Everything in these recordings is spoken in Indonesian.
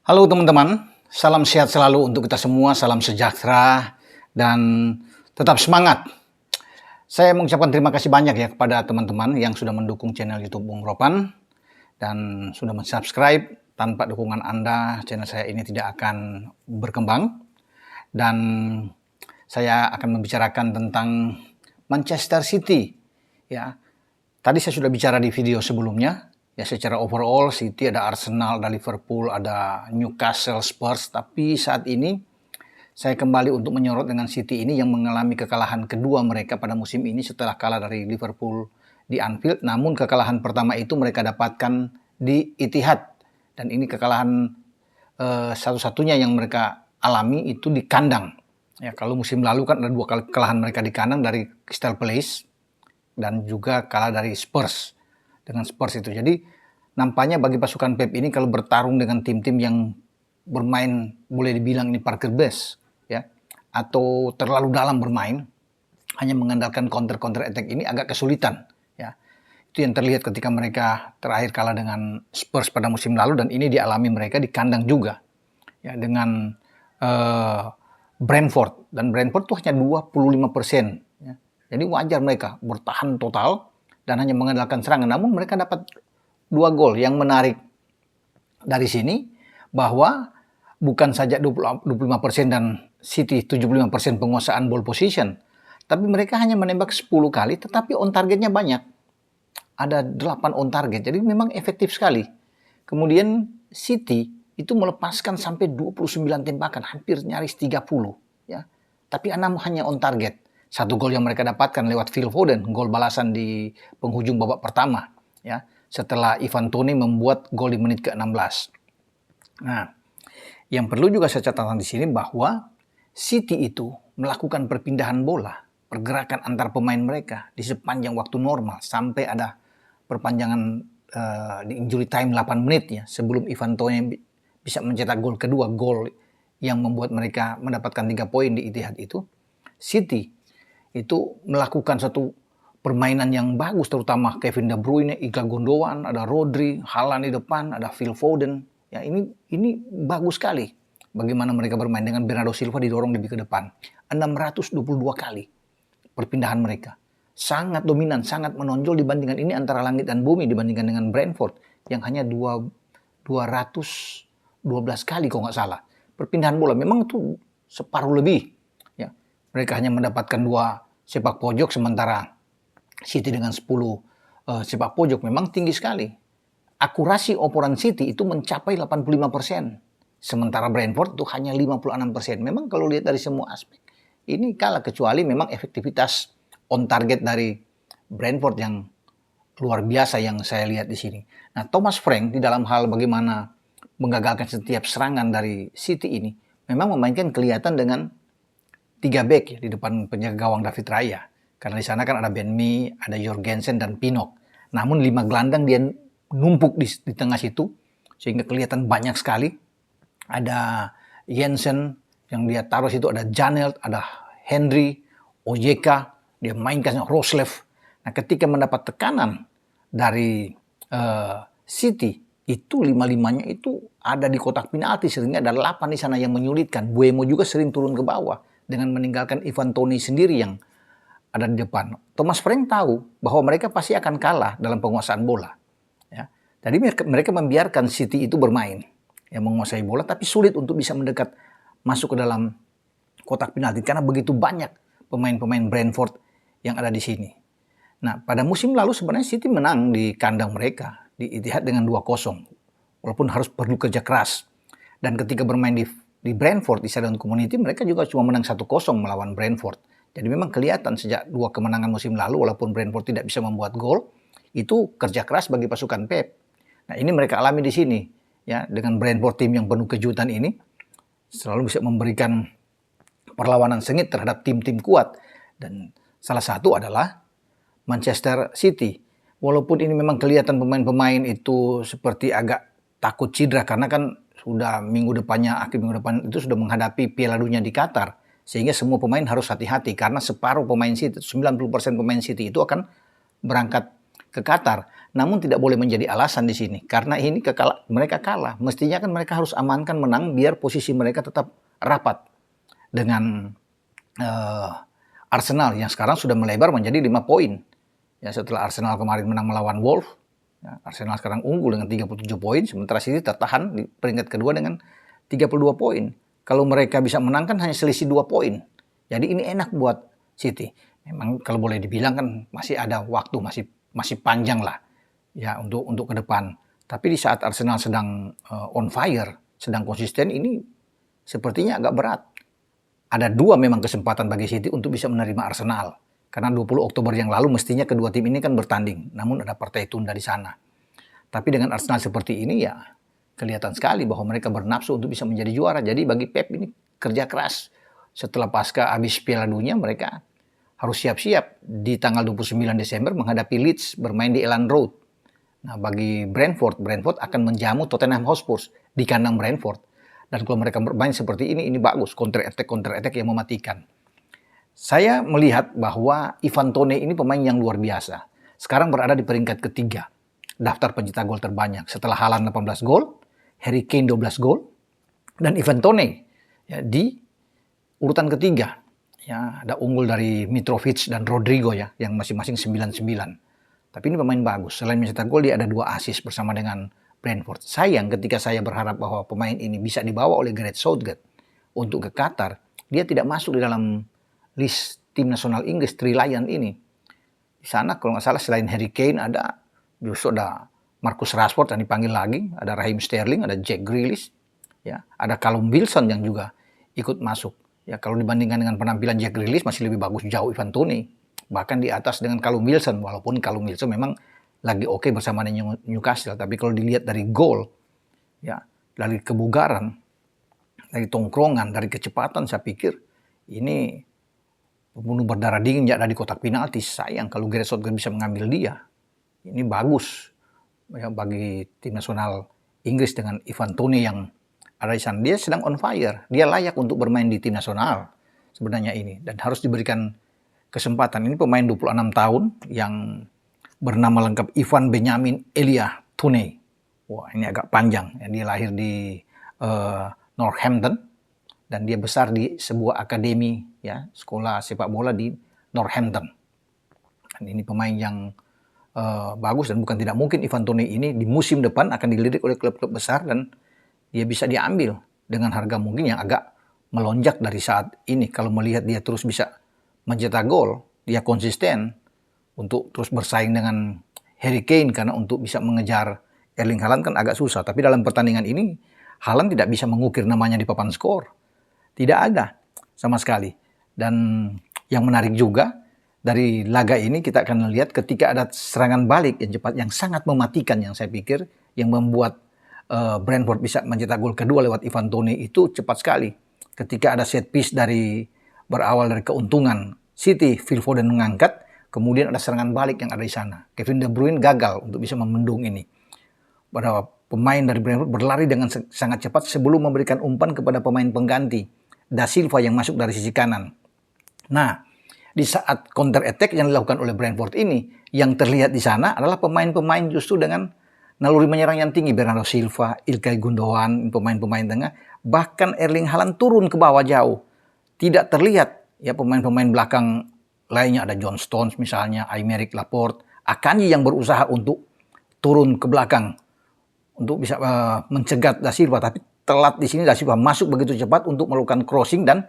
Halo teman-teman, salam sehat selalu untuk kita semua, salam sejahtera, dan tetap semangat. Saya mengucapkan terima kasih banyak ya kepada teman-teman yang sudah mendukung channel YouTube Bung Ropan dan sudah mensubscribe. Tanpa dukungan Anda, channel saya ini tidak akan berkembang. Dan saya akan membicarakan tentang Manchester City. Ya, tadi saya sudah bicara di video sebelumnya. Ya, secara overall City ada Arsenal, ada Liverpool, ada Newcastle, Spurs. Tapi saat ini saya kembali untuk menyorot dengan City ini yang mengalami kekalahan kedua mereka pada musim ini setelah kalah dari Liverpool di Anfield. Namun kekalahan pertama itu mereka dapatkan di Etihad. Dan ini kekalahan satu-satunya yang mereka alami itu di kandang. Ya, kalau musim lalu kan ada 2 kali kekalahan mereka di kandang dari Crystal Palace dan juga kalah dari Spurs. Dengan Spurs itu. Jadi nampaknya bagi pasukan Pep ini kalau bertarung dengan tim-tim yang bermain boleh dibilang ini parkir base ya, atau terlalu dalam bermain, hanya mengandalkan counter attack ini agak kesulitan ya. Itu yang terlihat ketika mereka terakhir kalah dengan Spurs pada musim lalu, dan ini dialami mereka di kandang juga ya, dengan Brentford, dan Brentford tuh hanya 25% ya. Jadi wajar mereka bertahan total dan hanya mengandalkan serangan, namun mereka dapat 2 gol. Yang menarik dari sini bahwa bukan saja 25% dan City 75% penguasaan ball position, tapi mereka hanya menembak 10 kali tetapi on targetnya banyak. Ada 8 on target, jadi memang efektif sekali. Kemudian City itu melepaskan sampai 29 tembakan, hampir nyaris 30 ya. Tapi 6 hanya on target. 1 gol yang mereka dapatkan lewat Phil Foden, gol balasan di penghujung babak pertama ya, setelah Ivan Toney membuat gol di menit ke-16. Nah, yang perlu juga saya catatkan di sini bahwa City itu melakukan perpindahan bola, pergerakan antar pemain mereka di sepanjang waktu normal sampai ada perpanjangan di injury time 8 menit ya, sebelum Ivan Toney bisa mencetak gol kedua, gol yang membuat mereka mendapatkan 3 poin di Etihad itu. City itu melakukan satu permainan yang bagus, terutama Kevin De Bruyne, Ilkay Gundogan, ada Rodri, Haaland di depan, ada Phil Foden. Ya, ini bagus sekali bagaimana mereka bermain dengan Bernardo Silva didorong lebih ke depan. 622 kali perpindahan mereka. Sangat dominan, sangat menonjol dibandingkan ini antara langit dan bumi dibandingkan dengan Brentford yang hanya 212 kali kalau nggak salah. Perpindahan bola memang itu separuh lebih. Ya, mereka hanya mendapatkan 2 sepak pojok sementara City dengan 10 sepak pojok memang tinggi sekali. Akurasi operan City itu mencapai 85%. Sementara Brentford itu hanya 56%. Memang kalau lihat dari semua aspek ini kalah, kecuali memang efektivitas on target dari Brentford yang luar biasa yang saya lihat di sini. Nah, Thomas Frank di dalam hal bagaimana menggagalkan setiap serangan dari City ini memang memainkan kelihatan dengan 3 back ya, di depan penjaga gawang David Raya. Karena di sana kan ada Ben Mee, ada Jorgensen dan Pinnock. Namun 5 gelandang dia numpuk di tengah situ sehingga kelihatan banyak sekali. Ada Jensen yang dia taruh situ, ada Janelt, ada Henry, OJK, dia mainkan Roslev. Nah, ketika mendapat tekanan dari City, itu 5-5-nya itu ada di kotak penalti, sehingga ada 8 di sana yang menyulitkan. Buemo juga sering turun ke bawah dengan meninggalkan Ivan Toney sendiri yang ada di depan. Thomas Frank tahu bahwa mereka pasti akan kalah dalam penguasaan bola. Ya. Jadi mereka membiarkan City itu bermain, yang menguasai bola, tapi sulit untuk bisa mendekat masuk ke dalam kotak penalti karena begitu banyak pemain-pemain Brentford yang ada di sini. Nah, pada musim lalu sebenarnya City menang di kandang mereka di Etihad dengan 2-0, walaupun harus perlu kerja keras. Dan ketika bermain di Brentford di Stadion Community, mereka juga cuma menang 1-0 melawan Brentford. Jadi memang kelihatan sejak 2 kemenangan musim lalu, walaupun Brentford tidak bisa membuat gol, itu kerja keras bagi pasukan Pep. Nah, ini mereka alami di sini ya, dengan Brentford, tim yang penuh kejutan ini selalu bisa memberikan perlawanan sengit terhadap tim-tim kuat, dan salah satu adalah Manchester City. Walaupun ini memang kelihatan pemain-pemain itu seperti agak takut cedera karena kan sudah akhir minggu depan itu sudah menghadapi Piala Dunia di Qatar, sehingga semua pemain harus hati-hati karena separuh pemain City, 90% pemain City itu akan berangkat ke Qatar. Namun tidak boleh menjadi alasan di sini karena ini mereka kalah. Mestinya kan mereka harus amankan menang biar posisi mereka tetap rapat dengan Arsenal yang sekarang sudah melebar menjadi 5 poin. Ya, setelah Arsenal kemarin menang melawan Wolves, ya, Arsenal sekarang unggul dengan 37 poin, sementara City tertahan di peringkat kedua dengan 32 poin. Kalau mereka bisa menang kan hanya selisih 2 poin. Jadi ini enak buat City. Memang kalau boleh dibilang kan masih ada waktu, masih panjang lah ya untuk ke depan. Tapi di saat Arsenal sedang on fire, sedang konsisten, ini sepertinya agak berat. Ada 2 memang kesempatan bagi City untuk bisa menerima Arsenal. Karena 20 Oktober yang lalu mestinya kedua tim ini kan bertanding. Namun ada partai tunda di sana. Tapi dengan Arsenal seperti ini ya kelihatan sekali bahwa mereka bernafsu untuk bisa menjadi juara. Jadi bagi Pep ini kerja keras. Setelah pasca habis Piala Dunia mereka harus siap-siap di tanggal 29 Desember menghadapi Leeds bermain di Elland Road. Nah bagi Brentford akan menjamu Tottenham Hotspur di kandang Brentford. Dan kalau mereka bermain seperti ini bagus, counter attack yang mematikan. Saya melihat bahwa Ivan Toney ini pemain yang luar biasa. Sekarang berada di peringkat ketiga, daftar pencetak gol terbanyak. Setelah Haaland 18 gol, Harry Kane 12 gol, dan Ivan Toney ya, di urutan ketiga. Ya, ada unggul dari Mitrovic dan Rodrigo ya, yang masing-masing 99. Tapi ini pemain bagus. Selain mencetak gol, dia ada 2 assist bersama dengan Brentford. Sayang ketika saya berharap bahwa pemain ini bisa dibawa oleh Gareth Southgate untuk ke Qatar, dia tidak masuk di dalam list tim nasional Inggris Three Lion ini. Di sana kalau nggak salah selain Harry Kane justru ada Marcus Rashford yang dipanggil lagi, ada Raheem Sterling, ada Jack Grealish, ya, ada Callum Wilson yang juga ikut masuk. Ya kalau dibandingkan dengan penampilan Jack Grealish masih lebih bagus jauh Ivan Toney, bahkan di atas dengan Callum Wilson, walaupun Callum Wilson memang lagi oke bersama dengan Newcastle, tapi kalau dilihat dari gol, ya, dari kebugaran, dari tongkrongan, dari kecepatan, saya pikir ini pembunuh berdarah dingin ya dari kotak penalti. Sayang kalau Gareth Southgate bisa mengambil dia. Ini bagus ya bagi tim nasional Inggris dengan Ivan Toney yang ada di sana. Dia sedang on fire. Dia layak untuk bermain di tim nasional sebenarnya ini dan harus diberikan kesempatan. Ini pemain 26 tahun yang bernama lengkap Ivan Benjamin Elia Toney. Wah, ini agak panjang. Dia lahir di Northampton dan dia besar di sebuah akademi ya, sekolah sepak bola di Northampton. Dan ini pemain yang bagus dan bukan tidak mungkin Ivan Toney ini di musim depan akan dilirik oleh klub-klub besar dan dia bisa diambil dengan harga mungkin yang agak melonjak dari saat ini. Kalau melihat dia terus bisa mencetak gol, dia konsisten untuk terus bersaing dengan Harry Kane karena untuk bisa mengejar Erling Haaland kan agak susah. Tapi dalam pertandingan ini Haaland tidak bisa mengukir namanya di papan skor. Tidak ada sama sekali. Dan yang menarik juga dari laga ini kita akan lihat ketika ada serangan balik yang cepat yang sangat mematikan yang saya pikir yang membuat Brentford bisa mencetak gol kedua lewat Ivan Toney itu cepat sekali. Ketika ada set piece berawal dari keuntungan City, Phil Foden mengangkat, kemudian ada serangan balik yang ada di sana. Kevin De Bruyne gagal untuk bisa membendung ini. Pada pemain dari Brentford berlari dengan sangat cepat sebelum memberikan umpan kepada pemain pengganti Da Silva yang masuk dari sisi kanan. Nah, di saat counter attack yang dilakukan oleh Brentford ini, yang terlihat di sana adalah pemain-pemain justru dengan naluri menyerang yang tinggi. Bernardo Silva, Ilkay Gundogan, pemain-pemain tengah. Bahkan Erling Haaland turun ke bawah jauh. Tidak terlihat ya pemain-pemain belakang lainnya, ada John Stones misalnya, Aymeric Laporte, Akanji yang berusaha untuk turun ke belakang untuk bisa mencegat Da Silva, tapi telat di sini. Da Silva masuk begitu cepat untuk melakukan crossing dan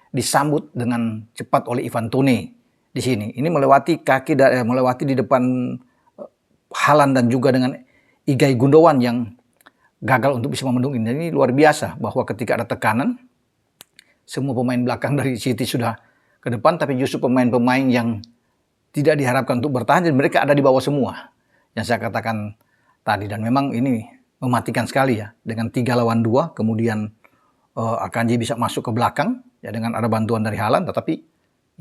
disambut dengan cepat oleh Ivan Toney di sini. Ini melewati melewati di depan Haaland dan juga dengan Ilkay Gundogan yang gagal untuk bisa membendung ini. Ini luar biasa bahwa ketika ada tekanan, semua pemain belakang dari City sudah ke depan, tapi justru pemain-pemain yang tidak diharapkan untuk bertahan, dan mereka ada di bawah semua. Yang saya katakan tadi, dan memang ini mematikan sekali ya. Dengan 3 lawan 2, kemudian Akanji bisa masuk ke belakang, ya dengan ada bantuan dari Haaland, tetapi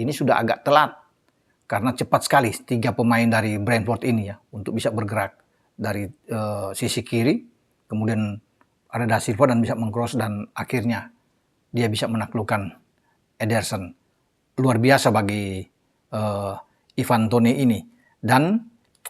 ini sudah agak telat. Karena cepat sekali 3 pemain dari Brentford ini ya, untuk bisa bergerak dari sisi kiri, kemudian ada Da Silva dan bisa meng-cross, dan akhirnya dia bisa menaklukkan Ederson. Luar biasa bagi Ivan Toney ini. Dan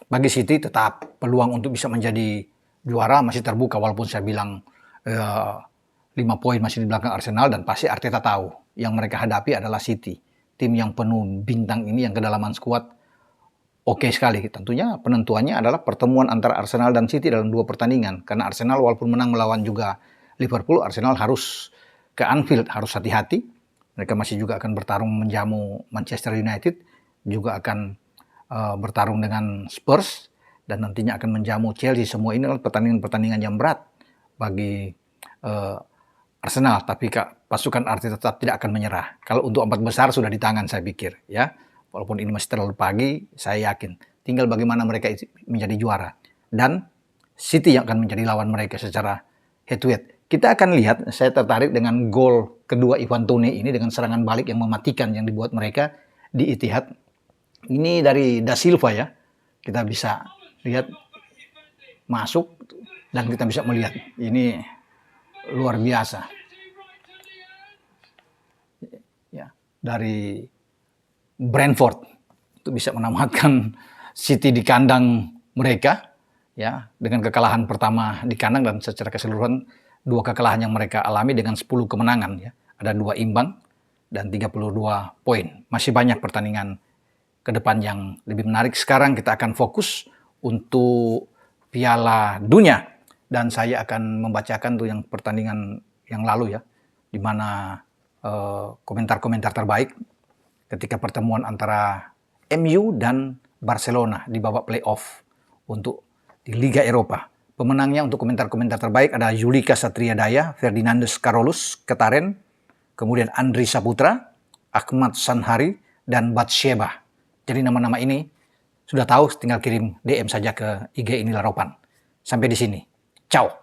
bagi City tetap peluang untuk bisa menjadi juara masih terbuka, walaupun saya bilang 5 poin masih di belakang Arsenal, dan pasti Arteta tahu yang mereka hadapi adalah City. Tim yang penuh bintang ini, yang kedalaman skuad oke sekali. Tentunya penentuannya adalah pertemuan antara Arsenal dan City dalam 2 pertandingan. Karena Arsenal walaupun menang melawan juga Liverpool, Arsenal harus ke Anfield, harus hati-hati. Mereka masih juga akan bertarung menjamu Manchester United, juga akan bertarung dengan Spurs, dan nantinya akan menjamu Chelsea. Semua ini adalah pertandingan-pertandingan yang berat bagi Arsenal. Tapi pasukan Arteta tetap tidak akan menyerah. Kalau untuk 4 besar sudah di tangan, saya pikir, ya. Walaupun ini masih terlalu pagi, saya yakin. Tinggal bagaimana mereka menjadi juara. Dan City yang akan menjadi lawan mereka secara head to head. Kita akan lihat, saya tertarik dengan gol kedua Ivan Toney ini dengan serangan balik yang mematikan yang dibuat mereka di Etihad. Ini dari Da Silva ya. Kita bisa lihat masuk dan kita bisa melihat ini luar biasa. Ya, dari Brentford itu bisa menamatkan City di kandang mereka ya, dengan kekalahan pertama di kandang, dan secara keseluruhan 2 kekalahan yang mereka alami dengan 10 kemenangan ya. Ada 2 imbang dan 32 poin. Masih banyak pertandingan ke depan yang lebih menarik. Sekarang kita akan fokus untuk Piala Dunia, dan saya akan membacakan tuh yang pertandingan yang lalu ya, di mana komentar-komentar terbaik ketika pertemuan antara MU dan Barcelona di babak playoff untuk di Liga Eropa. Pemenangnya untuk komentar-komentar terbaik ada Julika Satriadaya, Ferdinandes Carolus Ketaren, kemudian Andri Saputra, Ahmad Sanhari, dan Batsheba. Jadi nama-nama ini sudah tahu, tinggal kirim DM saja ke IG Inilah Ropan. Sampai di sini. Ciao.